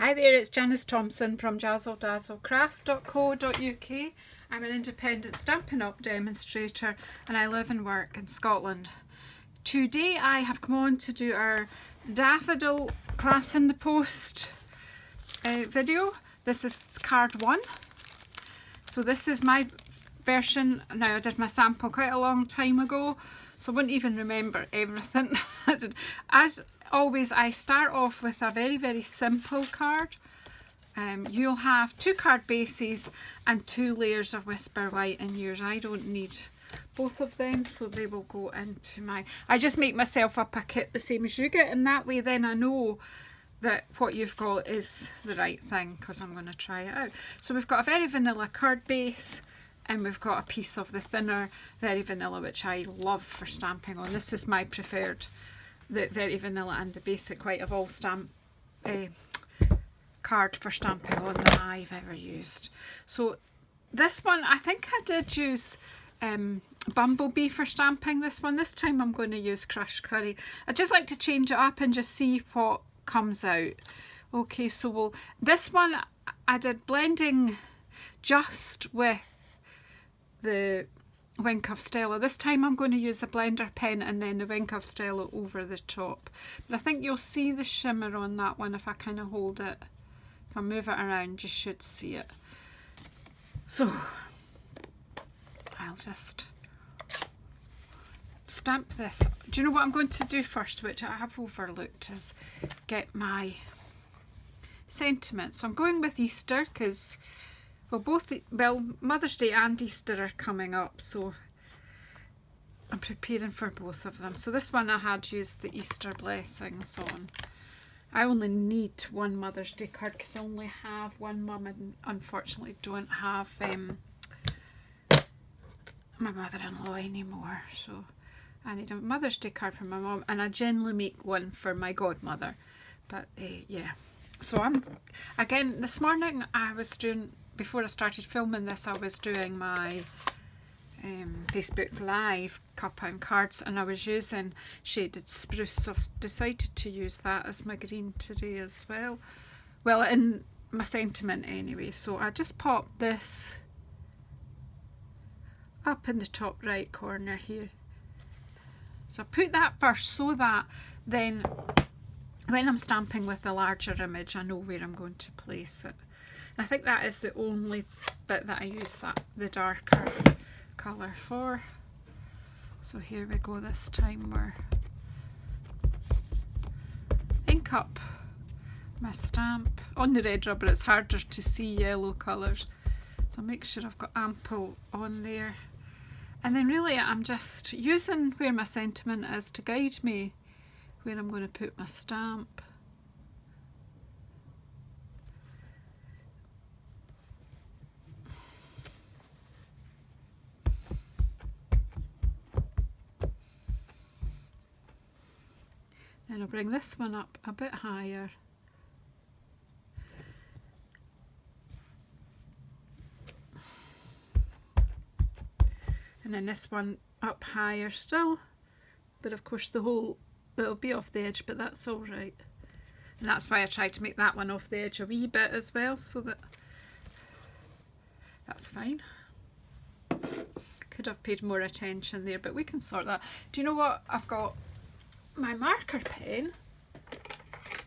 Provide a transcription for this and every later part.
Hi there, it's Janice Thompson from JazzleDazzleCraft.co.uk. I'm an independent Stampin' Up! Demonstrator and I live and work in Scotland. Today I have come on to do our Daffodil class in the post video. This is card 1. So this is my version. Now I did my sample quite a long time ago, so I wouldn't even remember everything. As always, I start off with a very simple card. You'll have 2 card bases and 2 layers of Whisper White in yours. I don't need both of them, so they will go into my... I just make myself up a kit the same as you get, and that way then I know that what you've got is the right thing, because I'm going to try it out. So we've got a very vanilla card base, and we've got a piece of the thinner very vanilla, which I love for stamping on. This is my preferred, the very vanilla and the basic white of all card for stamping on that I've ever used. So this one, I think I did use Bumblebee for stamping this one. This time I'm going to use Crushed Curry. I just like to change it up and just see what comes out. Okay, so this one I did blending just with the Wink of Stella. This time I'm going to use a blender pen and then the Wink of Stella over the top. But I think you'll see the shimmer on that one if I kind of hold it. If I move it around, you should see it. So I'll just stamp this. Do you know what I'm going to do first, which I have overlooked, is get my sentiment. So I'm going with Easter because, well, Mother's Day and Easter are coming up, so I'm preparing for both of them. So this one I had used the Easter blessings on. I only need one Mother's Day card because I only have one mum and unfortunately don't have my mother-in-law anymore. So I need a Mother's Day card for my mum, and I generally make one for my godmother. But yeah. So again, this morning I was doing, before I started filming this, I was doing my Facebook Live cut-pound cards, and I was using shaded spruce, so I've decided to use that as my green today as well. Well, in my sentiment anyway. So I just popped this up in the top right corner here. So I put that first so that then when I'm stamping with the larger image, I know where I'm going to place it. And I think that is the only bit that I use the darker colour for. So here we go. This time we're ink up my stamp. On the red rubber it's harder to see yellow colours, so make sure I've got ample on there. And then really I'm just using where my sentiment is to guide me where I'm going to put my stamp. Then I'll bring this one up a bit higher. And then this one up higher still. But of course it'll be off the edge, but that's all right. And that's why I tried to make that one off the edge a wee bit as well, so that's fine. Could have paid more attention there, but we can sort that. Do you know what? I've got my marker pen.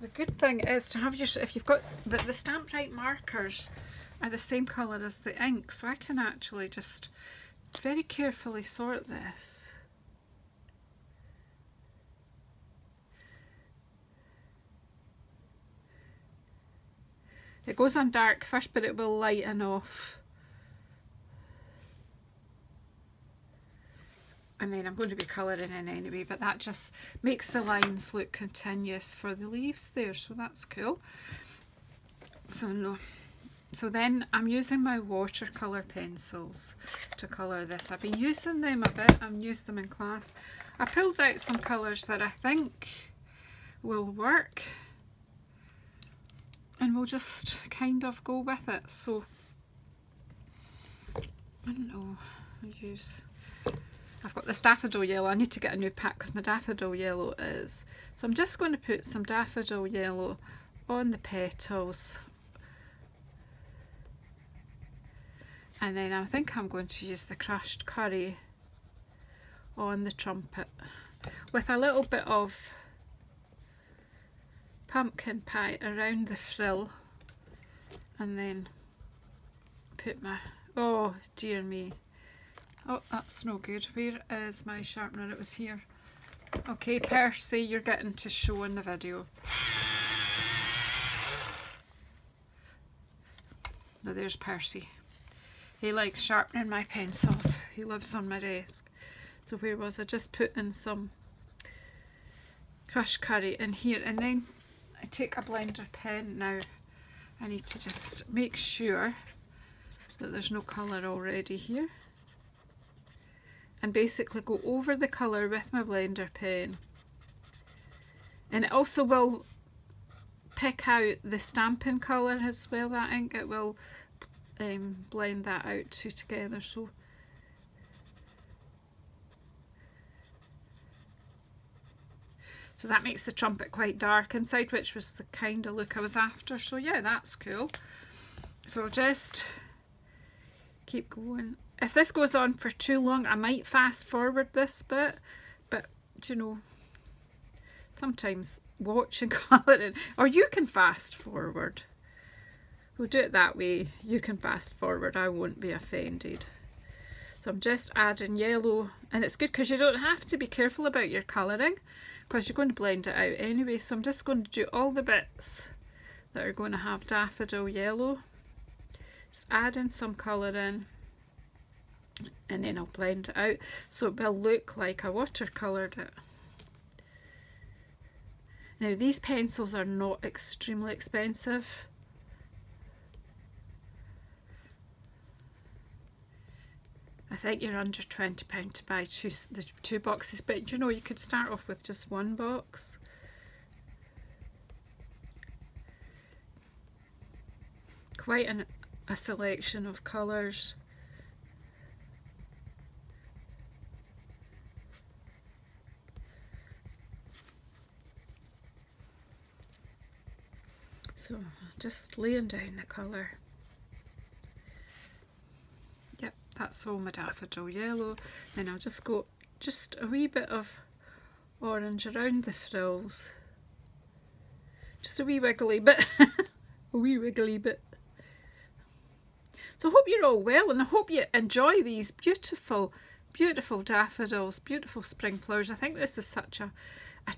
The good thing is to have if you've got the Stamp Right markers are the same colour as the ink, so I can actually just very carefully sort this. It goes on dark first, but it will lighten off. And then I'm going to be colouring in anyway, but that just makes the lines look continuous for the leaves there, so that's cool. So then I'm using my watercolour pencils to colour this. I've been using them a bit, I've used them in class. I pulled out some colours that I think will work, and we'll just kind of go with it. So I don't know, I've got this Daffodil Yellow. I need to get a new pack because my Daffodil Yellow is. So I'm just going to put some Daffodil Yellow on the petals. And then I think I'm going to use the crushed curry on the trumpet with a little bit of pumpkin pie around the frill, and then put my, oh dear me, oh that's no good, where is my sharpener? It was here. Okay, Percy, you're getting to show in the video. Now there's Percy. He likes sharpening my pencils. He lives on my desk. So where was I? Just put in some crushed curry in here, and then I take a blender pen. Now I need to just make sure that there's no colour already here, and basically go over the colour with my blender pen. And it also will pick out the stamping colour as well, that ink. It will blend that out two together. So that makes the trumpet quite dark inside, which was the kind of look I was after. So yeah, that's cool. So I'll just keep going. If this goes on for too long, I might fast forward this bit, but you know, sometimes watching colouring, or you can fast forward. We'll do it that way. You can fast forward, I won't be offended. So I'm just adding yellow, and it's good because you don't have to be careful about your colouring because you're going to blend it out anyway. So I'm just going to do all the bits that are going to have daffodil yellow. Just add in some colour in, and then I'll blend it out so it will look like I watercoloured it. Now these pencils are not extremely expensive. I think you're under £20 to buy the two boxes, but you know, you could start off with just one box. Quite a selection of colours. So just laying down the colour. Yep, that's all my daffodil yellow. Then I'll just go just a wee bit of orange around the frills. Just a wee wiggly bit. A wee wiggly bit. So I hope you're all well, and I hope you enjoy these beautiful, beautiful daffodils, beautiful spring flowers. I think this is such a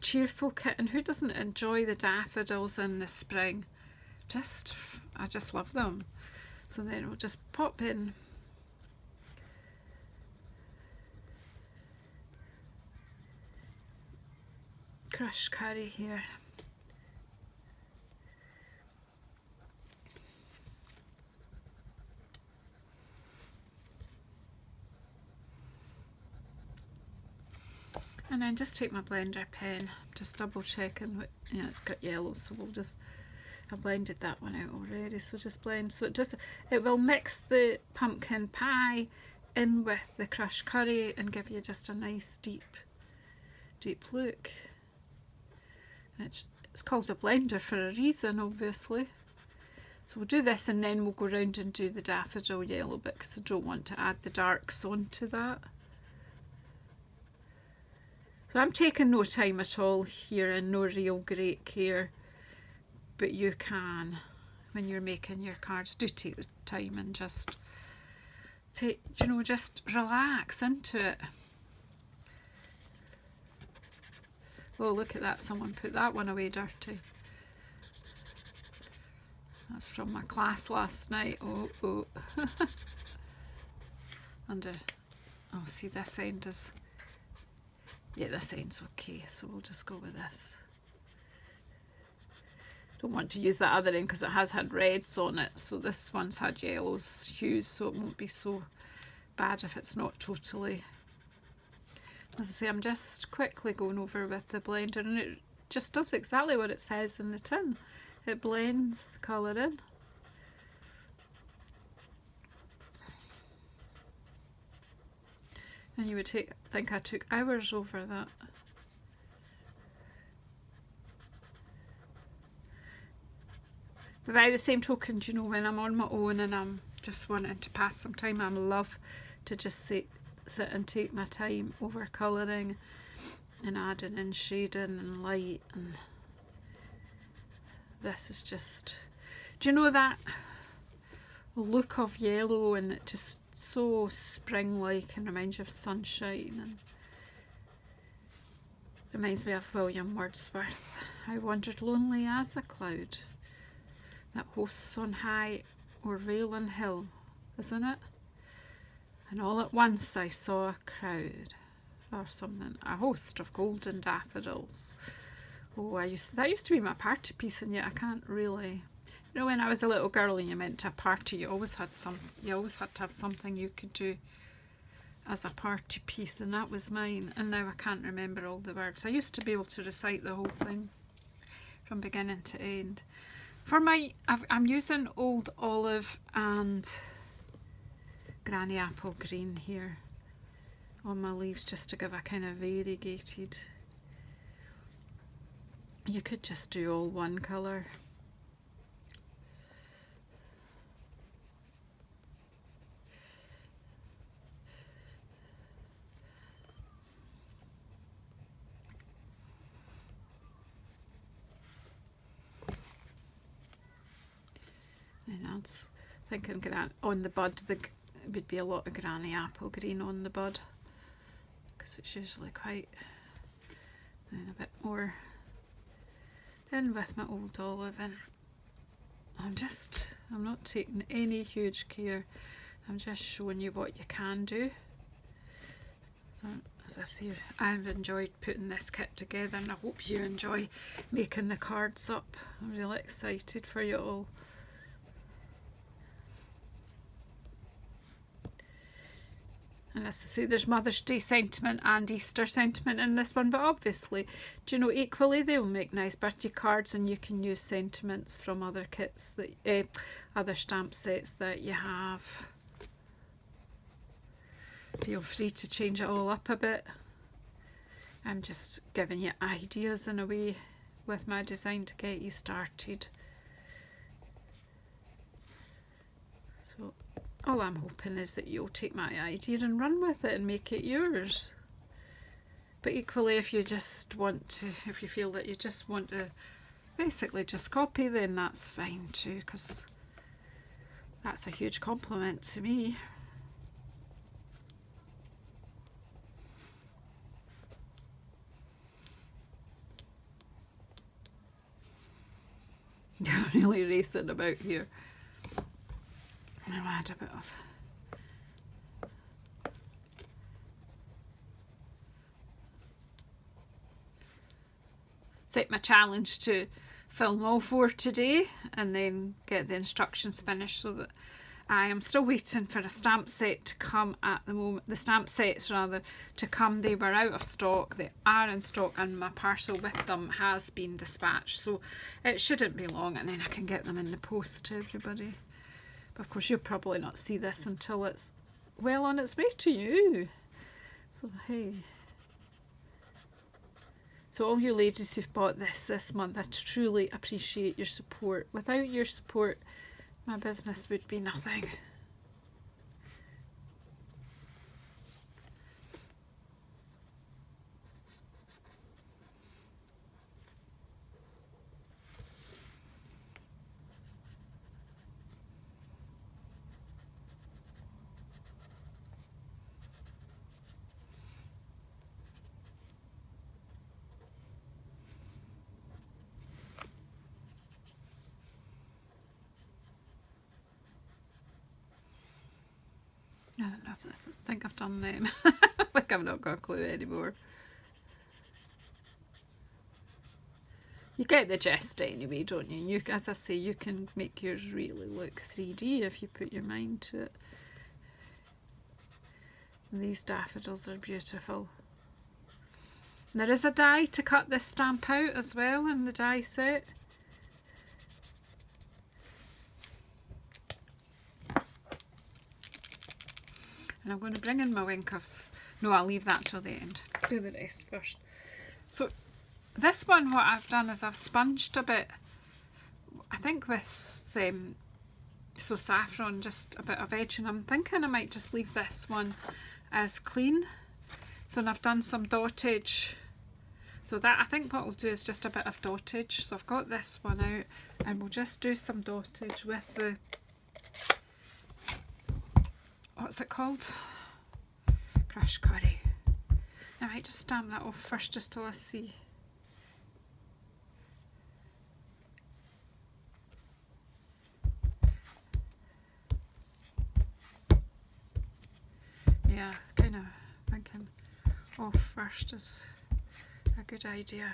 cheerful kit, and who doesn't enjoy the daffodils in the spring? I just love them. So then we'll just pop in crushed curry here. And then just take my blender pen, just double checking what, you know, it's got yellow, so we'll just, I blended that one out already, so just blend, so it will mix the pumpkin pie in with the crushed curry and give you just a nice deep look. It's called a blender for a reason, obviously. So we'll do this, and then we'll go around and do the daffodil yellow bit, because I don't want to add the darks onto that. So I'm taking no time at all here and no real great care, but you can, when you're making your cards, do take the time and just just relax into it. Oh, look at that, someone put that one away dirty. That's from my class last night. Oh. I'll see this end is, yeah, this end's okay, so we'll just go with this. Don't want to use that other end because it has had reds on it, so this one's had yellows, hues, so it won't be so bad if it's not totally. As I say, I'm just quickly going over with the blender, and it just does exactly what it says in the tin. It blends the colour in. And you would think I took hours over that. But by the same token, you know, when I'm on my own and I'm just wanting to pass some time, I love to just sit and take my time over colouring and adding in shading and light. And this is just, do you know that look of yellow, and it just so spring-like and reminds you of sunshine, and reminds me of William Wordsworth. I wandered lonely as a cloud that hosts on high or vale hill, isn't it? And all at once I saw a crowd, or something, a host of golden daffodils. Oh, that used to be my party piece, and yet I can't really. You know, when I was a little girl and you went to a party, you always had to have something you could do as a party piece, and that was mine. And now I can't remember all the words. I used to be able to recite the whole thing from beginning to end. For I'm using Old Olive and Granny Apple Green here on my leaves, just to give a kind of variegated. You could just do all one colour. And I was thinking on the bud, there would be a lot of Granny Apple Green on the bud, because it's usually quite, and a bit more in with my Old Olive. And I'm not taking any huge care. I'm just showing you what you can do. So, as I say, I've enjoyed putting this kit together, and I hope you enjoy making the cards up. I'm really excited for you all. And as I say, there's Mother's Day sentiment and Easter sentiment in this one, but obviously, do you know, equally they'll make nice birthday cards, and you can use sentiments from other kits, that other stamp sets that you have. Feel free to change it all up a bit. I'm just giving you ideas in a way with my design to get you started. So all I'm hoping is that you'll take my idea and run with it and make it yours. But equally, if you feel that you just want to basically just copy, then that's fine too, because that's a huge compliment to me. I'm really racing about here. I'm going to add a bit of set my challenge to film all 4 today and then get the instructions finished, so that I am still waiting for a stamp set to come at the moment. The stamp sets rather to come. They were out of stock. They are in stock, and my parcel with them has been dispatched, so it shouldn't be long, and then I can get them in the post to everybody. But of course you'll probably not see this until it's well on its way to you. So hey. So all you ladies who've bought this month, I truly appreciate your support. Without your support, my business would be nothing. I don't know if this, I think I've done them. I think I've not got a clue anymore. You get the gist anyway, don't you? As I say, you can make yours really look 3D if you put your mind to it. And these daffodils are beautiful. And there is a die to cut this stamp out as well in the die set. And I'm going to bring in my wing cuffs. No, I'll leave that till the end. Do the rest first. So this one, what I've done is I've sponged a bit. think with so saffron, just a bit of edging. I'm thinking I might just leave this one as clean. So and I've done some dottage. So that, I think what we'll do is just a bit of dottage. So I've got this one out and we'll just do some dottage with the, what's it called? Crushed curry. I might just stamp that off first just till I see. Yeah, kind of thinking off first is a good idea.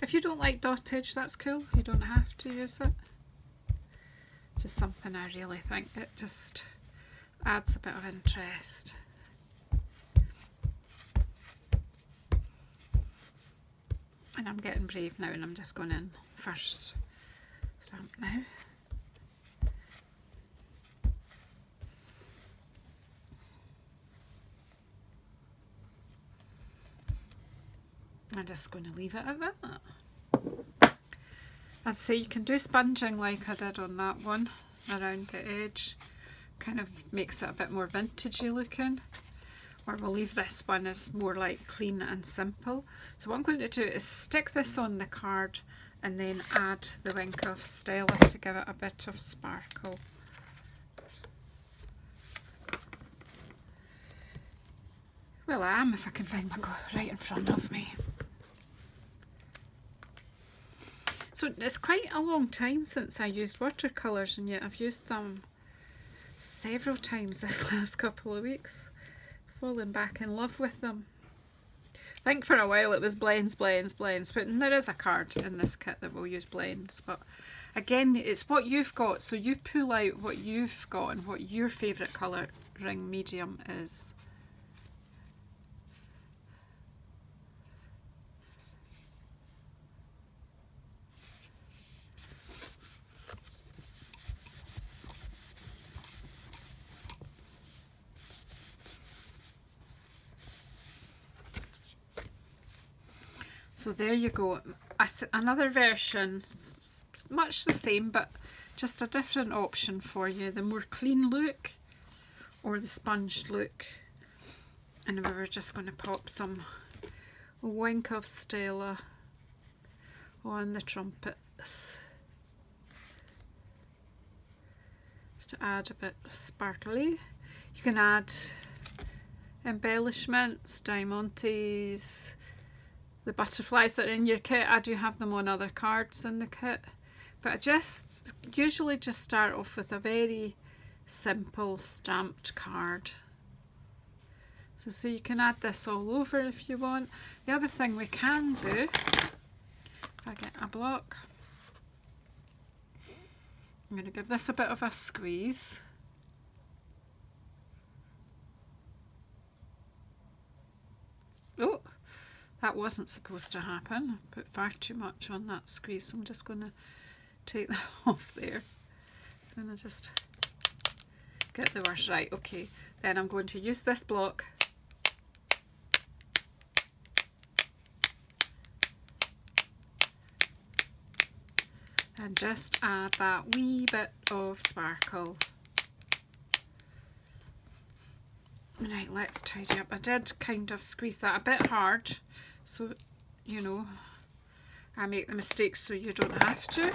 If you don't like dottage, that's cool. You don't have to use it. It's just something I really think it just adds a bit of interest. And I'm getting brave now and I'm just going in first stamp now. I'm just going to leave it at that. As I say, you can do sponging like I did on that one around the edge. Kind of makes it a bit more vintagey looking. Or we'll leave this one as more like clean and simple. So what I'm going to do is stick this on the card and then add the Wink of Stella to give it a bit of sparkle. Well, I am if I can find my glue right in front of me. So it's quite a long time since I used watercolours, and yet I've used them several times this last couple of weeks. Fallen back in love with them. I think for a while it was blends, blends, blends, but there is a card in this kit that will use blends. But again, it's what you've got, so you pull out what you've got and what your favourite colouring medium is. So there you go, another version, much the same but just a different option for you, the more clean look or the sponged look. And we were just going to pop some Wink of Stella on the trumpets just to add a bit of sparkly. You can add embellishments, diamantes, the butterflies that are in your kit. I do have them on other cards in the kit, but I just usually just start off with a very simple stamped card. So you can add this all over if you want. The other thing we can do, if I get a block, I'm going to give this a bit of a squeeze. Oh, that wasn't supposed to happen. I put far too much on that squeeze, so I'm just going to take that off there. I'm going to just get the words right. Okay, then I'm going to use this block and just add that wee bit of sparkle. Right, let's tidy up. I did kind of squeeze that a bit hard, so you know I make the mistakes so you don't have to.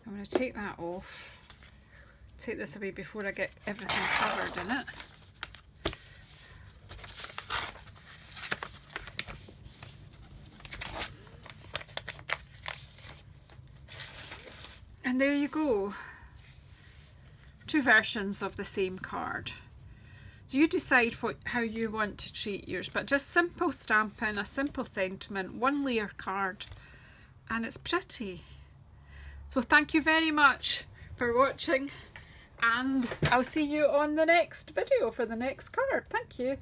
I'm going to take that off, take this away before I get everything covered in it. And there you go. Two versions of the same card. So you decide how you want to treat yours, but just simple stamping, a simple sentiment, one layer card, and it's pretty. So thank you very much for watching, and I'll see you on the next video for the next card. Thank you.